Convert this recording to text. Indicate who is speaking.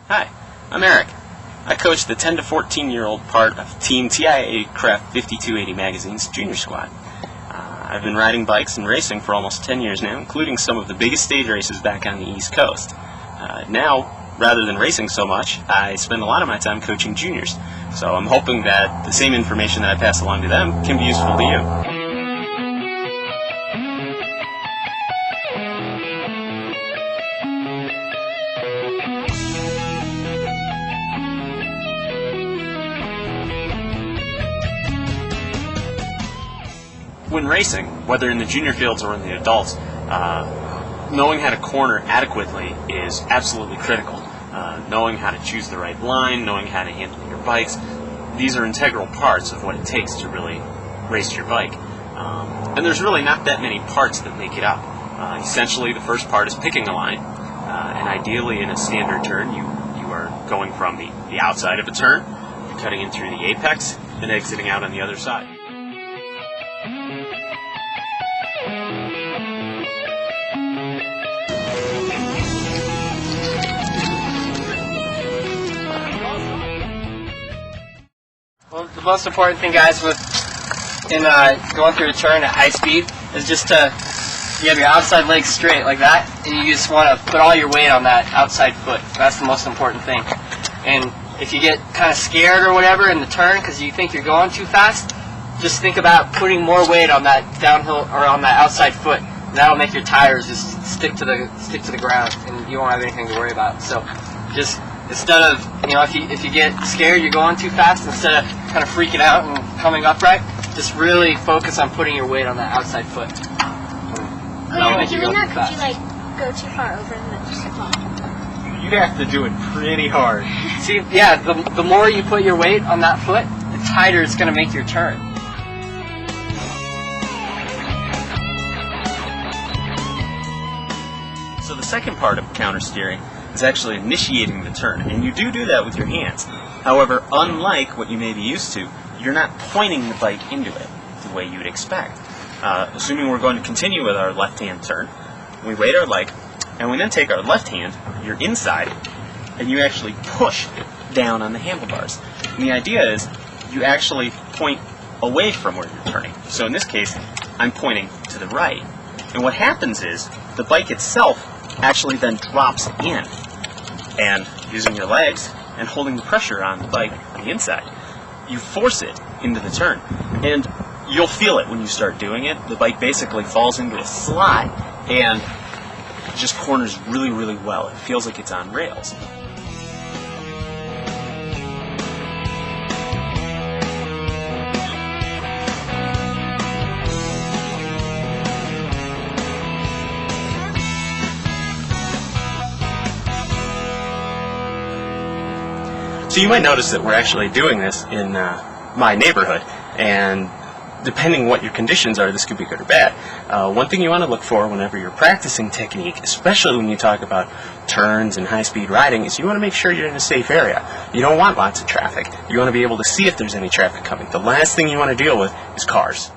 Speaker 1: Hi, I'm Eric. I coach the 10 to 14-year-old part of Team TIAA-CREF 5280 Magazine's junior squad. I've been riding bikes and racing for almost 10 years now, including some of the biggest stage races back on the East Coast. Now, rather than racing so much, I spend a lot of my time coaching juniors. So I'm hoping that the same information that I pass along to them can be useful to you. When racing, whether in the junior fields or in the adults, knowing how to corner adequately is absolutely critical. Knowing how to choose the right line, knowing how to handle your bikes, these are integral parts of what it takes to really race your bike. And there's really not that many parts that make it up. Essentially, the first part is picking a line, and ideally in a standard turn, you are going from the outside of a turn, you're cutting in through the apex, and exiting out on the other side.
Speaker 2: Well, the most important thing, guys, in going through a turn at high speed is just you have your outside leg straight like that, and you just want to put all your weight on that outside foot. That's the most important thing. And if you get kind of scared or whatever in the turn because you think you're going too fast, just think about putting more weight on that downhill or on that outside foot. And that'll make your tires just stick to the ground, and you won't have anything to worry about. So just instead of, if you get scared you're going too fast, instead of kind of freaking out and coming upright, just really focus on putting your weight on that outside foot.
Speaker 3: Could you go too far over and then just fall?
Speaker 4: You'd have to do it pretty hard.
Speaker 2: See, yeah, the more you put your weight on that foot, the tighter it's going to make your turn.
Speaker 1: So the second part of counter steering is actually initiating the turn, and you do that with your hands. However, unlike what you may be used to, you're not pointing the bike into it the way you would expect. Assuming we're going to continue with our left-hand turn, we weight our leg, and we then take our left hand, your inside, and you actually push down on the handlebars. And the idea is you actually point away from where you're turning. So in this case, I'm pointing to the right. And what happens is the bike itself actually then drops in, and using your legs and holding the pressure on the bike on the inside, you force it into the turn. And you'll feel it when you start doing it. The bike basically falls into a slot and just corners really, really well. It feels like it's on rails. So you might notice that we're actually doing this in my neighborhood, and depending what your conditions are, this could be good or bad. One thing you want to look for whenever you're practicing technique, especially when you talk about turns and high-speed riding, is you want to make sure you're in a safe area. You don't want lots of traffic. You want to be able to see if there's any traffic coming. The last thing you want to deal with is cars.